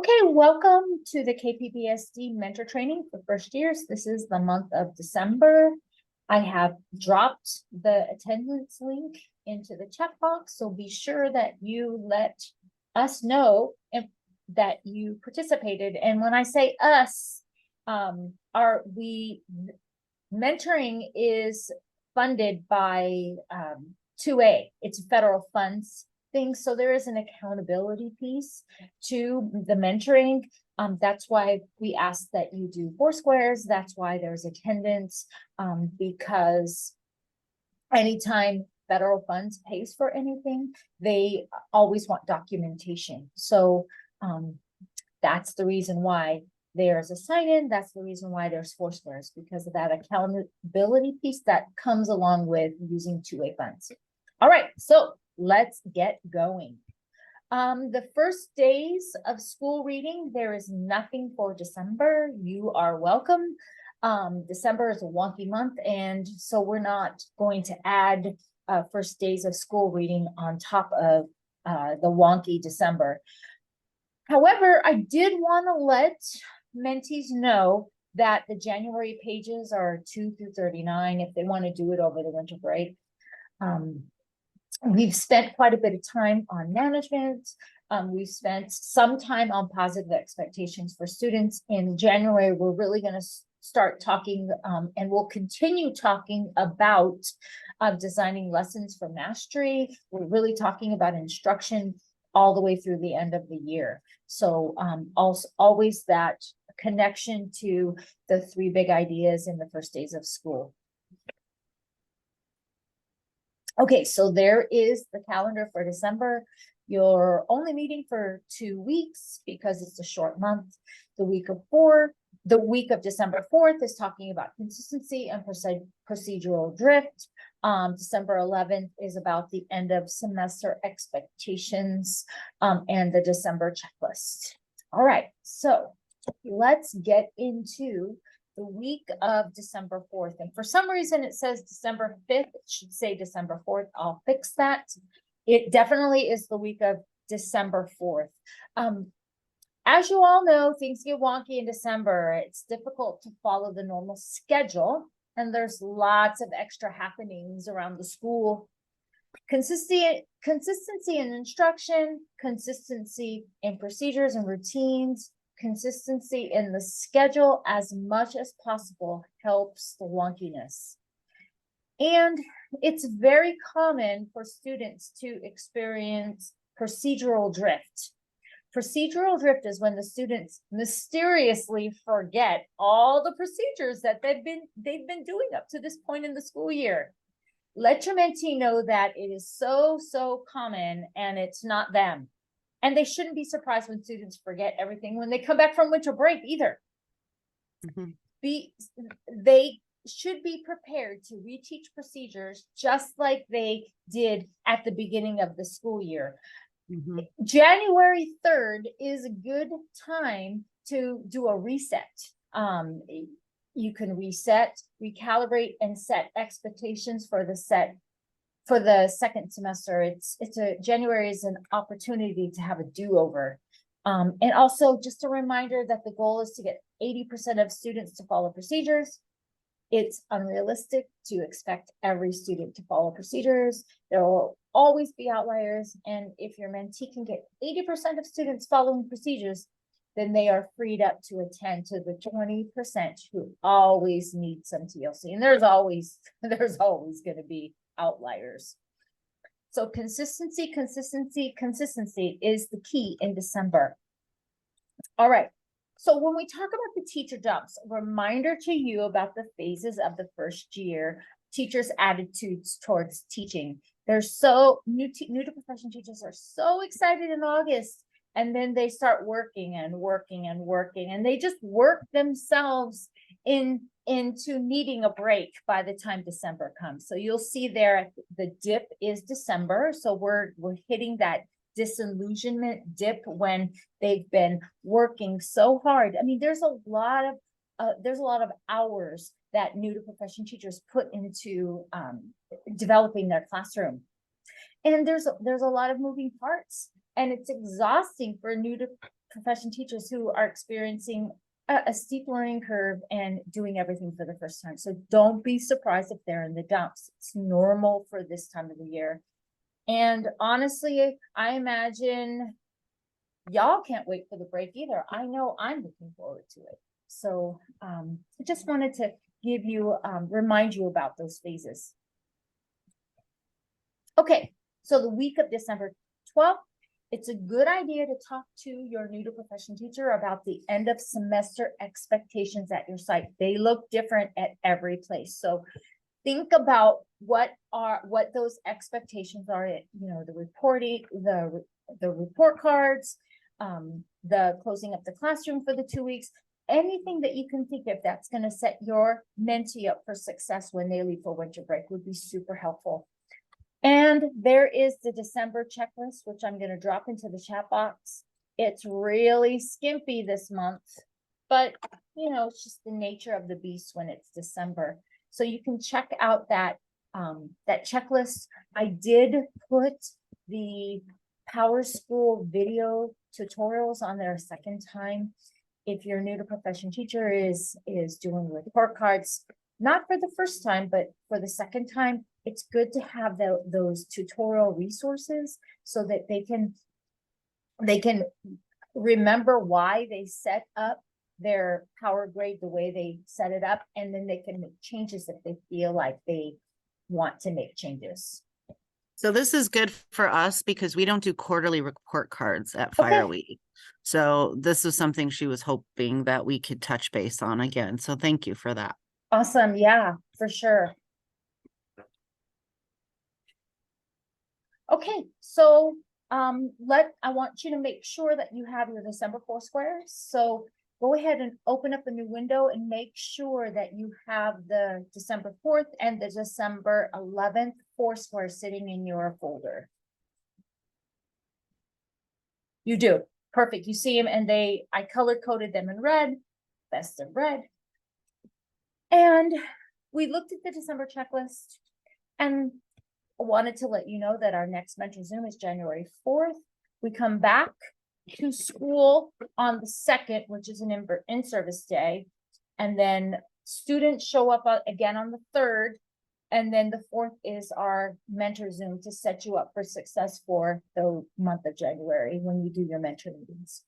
Okay, welcome to the KPBSD mentor training for first years. This is the month of December. I have dropped the attendance link into the chat box, so be sure that you let us know that you participated. And when I say us, mentoring is funded by 2A. It's federal funds things. So there is an accountability piece to the mentoring. That's why we ask that you do Foursquares. That's why there's attendance, because anytime federal funds pays for anything, they always want documentation. So that's the reason why there's a sign-in. That's the reason why there's Foursquares, because of that accountability piece that comes along with using 2A funds. All right, so let's get going. The first days of school reading, there is nothing for December. You are welcome. December is a wonky month, and so we're not going to add first days of school reading on top of the wonky December. However, I did want to let mentees know that the January pages are 2 through 39 if they want to do it over the winter break. We've spent quite a bit of time on management. We've spent some time on positive expectations for students. In January, we're really going to start talking, and we'll continue talking about designing lessons for mastery. We're really talking about instruction all the way through the end of the year. So also always that connection to the 3 big ideas in the first days of school. Okay, so there is the calendar for December. You're only meeting for 2 weeks because it's a short month. The week of December 4th is talking about consistency and procedural drift. December 11th is about the end of semester expectations, and the December checklist. All right, so let's get into the week of December 4th. And for some reason, it says December 5th. It should say December 4th. I'll fix that. It definitely is the week of December 4th. As you all know, things get wonky in December. It's difficult to follow the normal schedule, and there's lots of extra happenings around the school. Consistency in instruction, consistency in procedures and routines, consistency in the schedule as much as possible helps the wonkiness. And it's very common for students to experience procedural drift. Procedural drift is when the students mysteriously forget all the procedures that they've been doing up to this point in the school year. Let your mentee know that it is so common, and it's not them. And they shouldn't be surprised when students forget everything when they come back from winter break either. Mm-hmm. They should be prepared to reteach procedures just like they did at the beginning of the school year. Mm-hmm. January 3rd is a good time to do a reset. You can reset, recalibrate, and set expectations for the second semester. January is an opportunity to have a do-over. And also just a reminder that the goal is to get 80% of students to follow procedures. It's unrealistic to expect every student to follow procedures. There will always be outliers. And if your mentee can get 80% of students following procedures, then they are freed up to attend to the 20% who always need some TLC. And there's always going to be outliers. So consistency is the key in December. All right. So when we talk about the teacher dumps, a reminder to you about the phases of the first year, teachers' attitudes towards teaching. They're so new to profession teachers are so excited in August, and then they start working, and they just work themselves into needing a break by the time December comes. So you'll see there the dip is December. So we're hitting that disillusionment dip when they've been working so hard. I mean, there's a lot of hours that new to profession teachers put into developing their classroom, and there's a lot of moving parts, and it's exhausting for new to profession teachers who are experiencing a steep learning curve and doing everything for the first time. So don't be surprised if they're in the dumps. It's normal for this time of the year. And honestly, I imagine y'all can't wait for the break either. I know I'm looking forward to it. So I just wanted to give you, remind you about those phases. Okay, so the week of December 12th, it's a good idea to talk to your new to profession teacher about the end of semester expectations at your site. They look different at every place. So think about what those expectations are, the reporting, the report cards, the closing up the classroom for the 2 weeks, anything that you can think of that's going to set your mentee up for success when they leave for winter break would be super helpful. And there is the December checklist, which I'm going to drop into the chat box. It's really skimpy this month, but it's just the nature of the beast when it's December. So you can check out that checklist. I did put the Power School video tutorials on there a second time. If your new to profession teacher is doing report cards, not for the first time, but for the second time, it's good to have those tutorial resources so that they can remember why they set up their Power Grade the way they set it up, and then they can make changes if they feel like they want to make changes. So this is good for us because we don't do quarterly report cards at Fire Week. So this is something she was hoping that we could touch base on again. So thank you for that. Awesome. Yeah, for sure. Okay, so I want you to make sure that you have your December 4 squares. So go ahead and open up a new window and make sure that you have the December 4th and the December 11th 4 squares sitting in your folder. You do. Perfect. You see them, and I color coded them in red, best of red. And we looked at the December checklist, and I wanted to let you know that our next Mentor Zoom is January 4th. We come back to school on the 2nd, which is an in-service day. And then students show up again on the 3rd. And then the 4th is our Mentor Zoom to set you up for success for the month of January when you do your mentor meetings.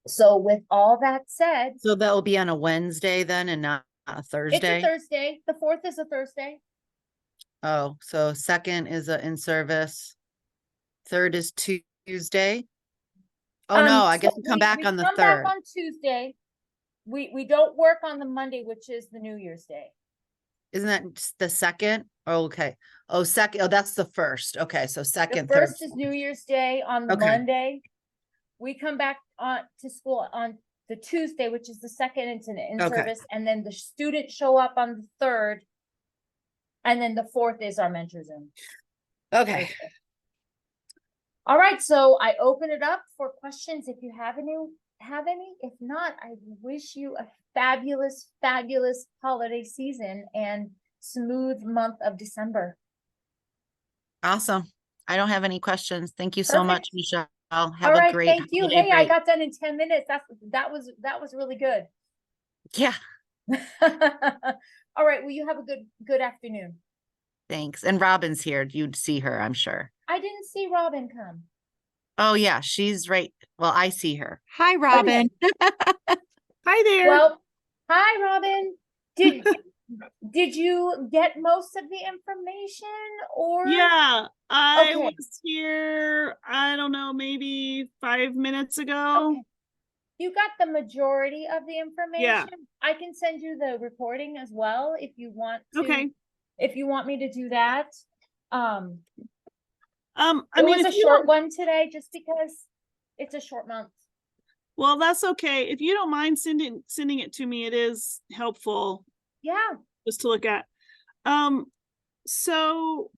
So with all that said. So that will be on a Wednesday then and not a Thursday? It's a Thursday. The 4th is a Thursday. Oh, so 2nd is a in-service. 3rd is Tuesday. Oh no, I guess we come back on the 3rd. Back on Tuesday. We don't work on the Monday, which is the New Year's Day. Isn't that the 2nd? Oh, okay. Oh, 2nd. Oh, that's the 1st. Okay, so 2nd, the 1st is New Year's Day on the Monday. We come back to school on the Tuesday, which is the 2nd. It's an in-service, and then the students show up on the 3rd, and then the 4th is our Mentor Zoom. Okay. All right, so I open it up for questions if you have any. If not, I wish you a fabulous holiday season and smooth month of December. Awesome. I don't have any questions. Thank you so much, Michelle. Have a great thank you. Hey, I got done in 10 minutes. That was really good. Yeah. All right, well, you have a good afternoon. Thanks. And Robin's here. You'd see her, I'm sure. I didn't see Robin come. Oh yeah, she's right. Well, I see her. Hi, Robin. Hi there. Well, hi, Robin. Did you get most of the information, or? Yeah, I was here, I don't know, maybe 5 minutes ago. Okay. You got the majority of the information. Yeah. I can send you the recording as well if you want to. Okay. If you want me to do that. I it mean, was a short one today just because it's a short month. Well, that's okay. If you don't mind sending it to me, it is helpful. Yeah. Just to look at. So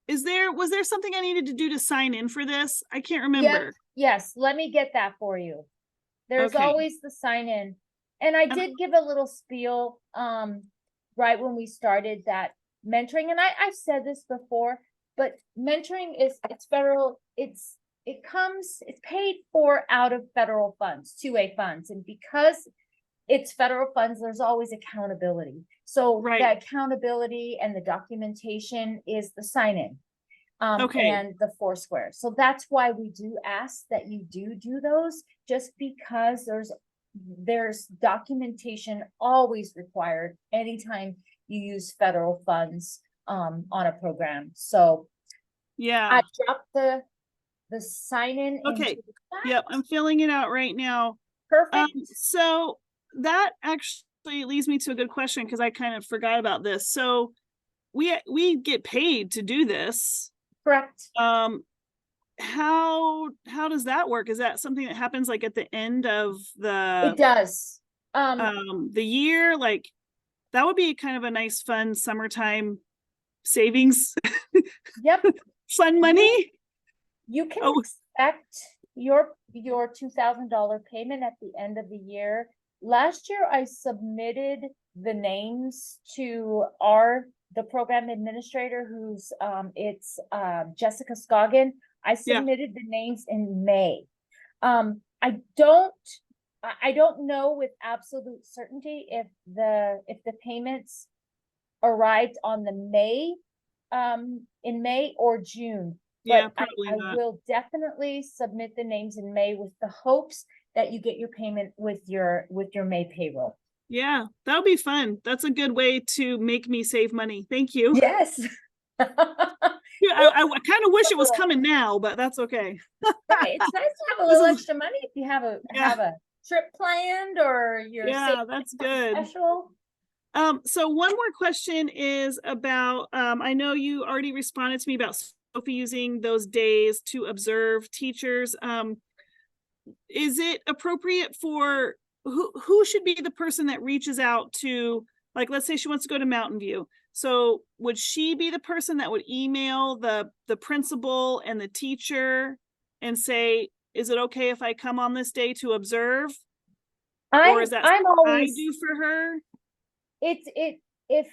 was there something I needed to do to sign in for this? I can't remember. Yes, let me get that for you. There's always the sign in. And I did give a little spiel right when we started that mentoring. And I've said this before, but mentoring it's federal, it's it's paid for out of federal funds, 2A funds. And because it's federal funds, there's always accountability. So Right. the accountability and the documentation is the sign-in. Okay. And the Foursquare. So that's why we do ask that you do those, just because there's documentation always required anytime you use federal funds on a program. So Yeah. I dropped the sign-in. Okay. into the chat. Yep. I'm filling it out right now. Perfect. So that actually leads me to a good question, because I kind of forgot about this. So we get paid to do this. Correct. How does that work? Is that something that happens like at the end of It does. the year? Like, that would be kind of a nice, fun summertime savings. Yep. Fun money. You can Oh. expect your $2,000 payment at the end of the year. Last year, I submitted the names to the program administrator, who's it's Jessica Scoggin. I submitted the names in May. I don't know with absolute certainty if the payments arrived on the May in May or June. Yeah, But probably I not. will definitely submit the names in May with the hopes that you get your payment with your May payroll. Yeah, that would be fun. That's a good way to make me save money. Thank you. Yes. Yeah, I kind of wish it was coming now, but that's okay. Right, it's nice to have a This little is- extra money if you have Yeah. a trip planned or you're Yeah, that's good. special. So one more question is about, I know you already responded to me about Sophie using those days to observe teachers. Is it appropriate for who should be the person that reaches out to, like, let's say she wants to go to Mountain View. So would she be the person that would email the principal and the teacher and say, is it okay if I come on this day to observe? Or is that I'm something I always, do for her? if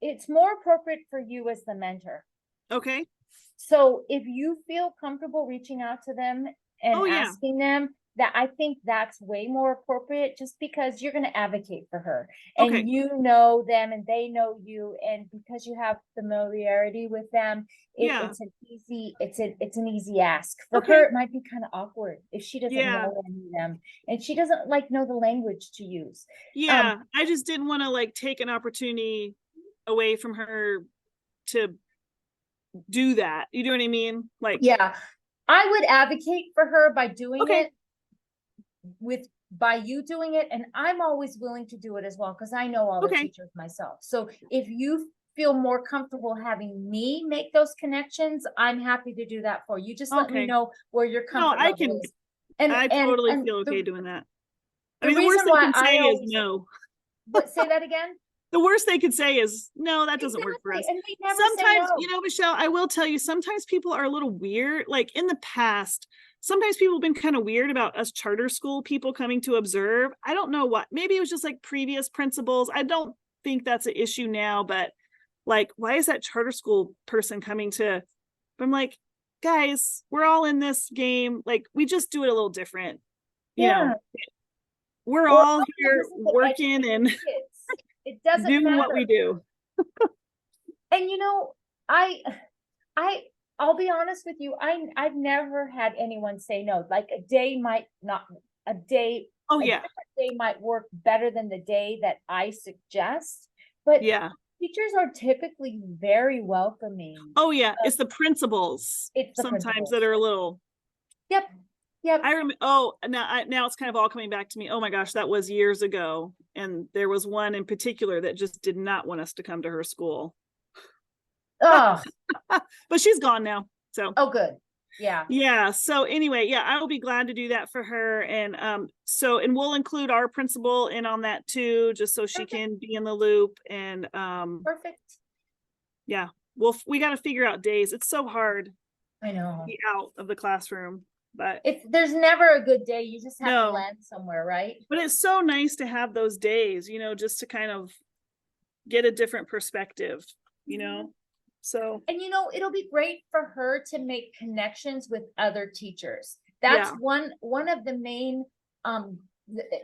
it's more appropriate for you as the mentor. Okay. So if you feel comfortable reaching out to them and Oh, yeah. asking them, that I think that's way more appropriate, just because you're going to advocate for her and Okay. you know them and they know you, and because you have familiarity with them, Yeah. it's an easy ask. For Okay. her, it might be kind of awkward if she doesn't Yeah. know any of them and she doesn't know the language to use. Yeah, I just didn't want to take an opportunity away from her to do that. You know what I mean? Yeah, I would advocate for her by doing Okay. it by you doing it, and I'm always willing to do it as well because I know all the Okay. teachers myself. So if you feel more comfortable having me make those connections, I'm happy to do that for you. Just let me Okay. know where your No, comfort I level can, is. And I totally and feel the- okay doing that. I the mean, the worst reason they why can I say is always- no. But say that again. The worst they could say is no, that doesn't work for us. Exactly, and they never say Sometimes, no. Michelle, I will tell you, sometimes people are a little weird. Like in the past, sometimes people have been kind of weird about us charter school people coming to observe. I don't know what, maybe it was just previous principals. I don't think that's an issue now, but why is that charter school person coming to, I'm like, guys, we're all in this game. We just do it a little different. You know, we're We're all all here in this to working educate and kids. It doesn't doing matter what we do. And I'll be honest with you, I've never had anyone say no. A day might not, a day, Oh a yeah. different day might work better than the day that I suggest, but Yeah. teachers are typically very welcoming. Oh yeah. It's the principals It's the sometimes principals. that are a little. Yep. I remember. Oh, now it's kind of all coming back to me. Oh my gosh, that was years ago, and there was one in particular that just did not want us to come to her school. Oh, But she's gone now. So. oh, good. Yeah. Yeah. So anyway, yeah, I will be glad to do that for her, and and we'll include our principal in on that too, just so she Perfect. can be in the loop. And Perfect. yeah, we got to figure out days. It's so hard I know. to be out of the classroom, but There's never a good day. You just have No. to land somewhere, right? But it's so nice to have those days, just to kind of get a different perspective, So, And you know, it'll be great for her to make connections with other teachers. That's Yeah. one of the main,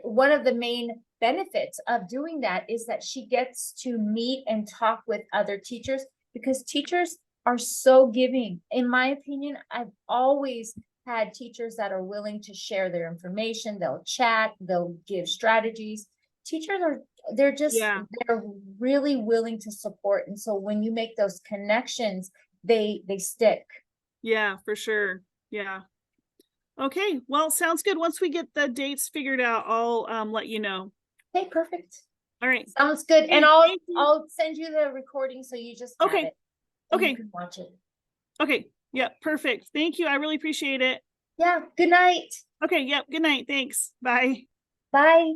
one of the main benefits of doing that is that she gets to meet and talk with other teachers, because teachers are so giving. In my opinion, I've always had teachers that are willing to share their information. They'll chat, they'll give strategies. Teachers are, they're just, Yeah. they're really willing to support. And so when you make those connections, they stick. yeah, for sure. Yeah. Okay, well, sounds good. Once we get the dates figured out, I'll let you know. Okay, perfect. All right. Sounds good. Okay, And I'll, thank you. I'll send you the recording so you just have Okay. it. and you Okay. can watch it. Okay. Yeah, perfect. Thank you. I really appreciate it. Yeah, good night. Okay, yep. Good night. Thanks. Bye. Bye.